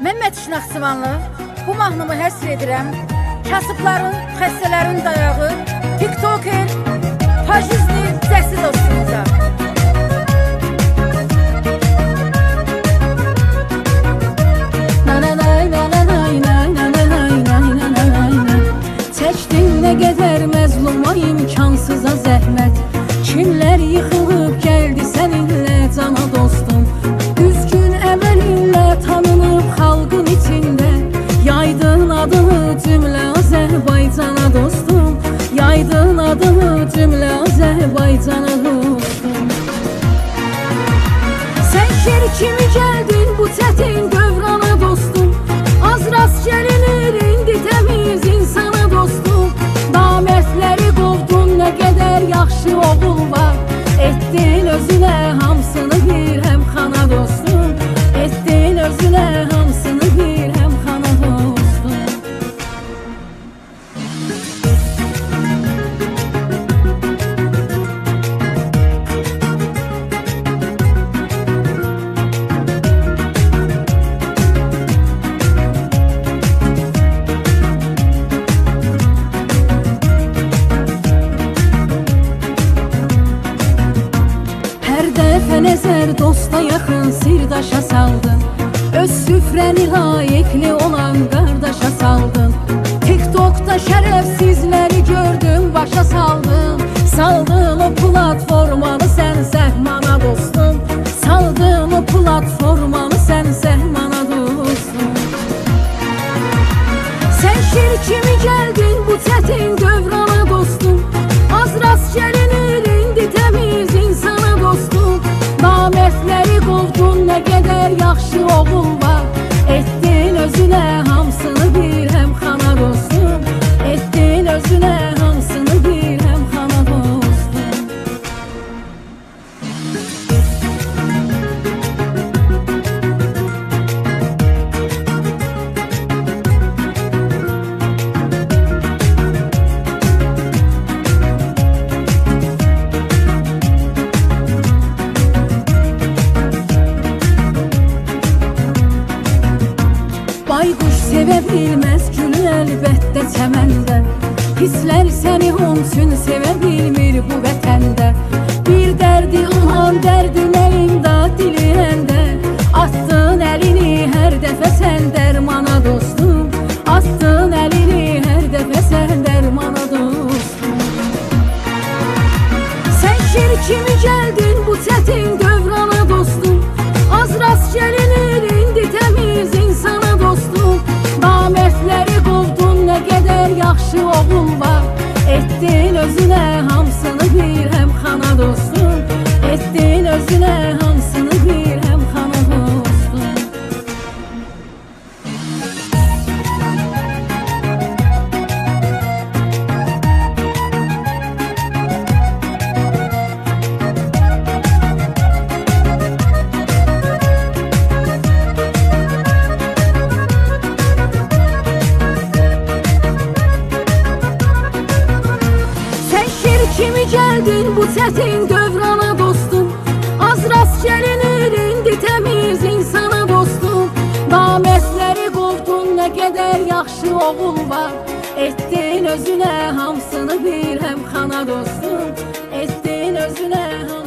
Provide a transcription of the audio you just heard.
Mən Mətiş Naxçıvanlı bu mahnımı həsr edirəm. Kasıbların, xəstələrin dayağı, tiktoker, faşizli, cəhsiz dostumuza. Çəkdin nə qədər məzluma imkansıza zəhmət. Kimlər yıxılıb gəldi səninlə cana dostum. Düzgün əməlinlə tanınıb xalqın içində. Yaydın adını cümlə Azərbaycana dostum. Yaydın adını cümlə Azərbaycana dostum. Sən şer kimi gəldin bu çətin dövrana dostum. Az rast gəlinir indi təmiz insana dostum. Namərdləri qovdun, nə qədər yaxşı oğul var. Etdin özünə hamısını bir həmxana dostum. Etdin özünə hamısını bir həmxana dostum. Nəzər dosta yaxın sirdaşa saldın. Öz süfrəni layiqli olan qardaşa saldın. TikTokda şərəfsizləri gördüm, başa saldın. Saldın o platformanı sən səhmana dostum. Saldın o platformanı sən səhmana dostum. Sən şir kimi gəldin bu çətin dövrana dostum. Az rast gəlinir indi təmiz insana dostum. Namərdləri qovdun, nə qədər yaxşı oğul var. Etdin özünə hamısını bir həmxana dostum. Etdin özünə hamısını bir həmxana dostum. Bayquş sevə bilməz gülü əlbəttə çəməndə. Pislər səni onun üçün sevə bilmir bu vətəndə. Bir dərdi ulan dərdi nəyində diləyəndə. Atdın əlini hər dəfə sən dərmana dostum. Atdın əlini hər dəfə sən dərmana dostum. Sən şir kimi gəldin bu çətin dövrana dostum. Az rast gəlinir indi təmiz insana dostum. Namərdləri qovdun, nə qədər yaxşı oğul var. Etdin özünə hamısını bir həmxana dostum. Etdin özünə hamısını bir həmxana dostum. Kimi gəldin bu çətin dövrana dostum. Az rast gəlinir indi təmiz insana dostum. Namərdləri qovdun, nə qədər yaxşı oğul var. Etdin özünə hamısını bir həmxana dostum. Etdin özünə hamısını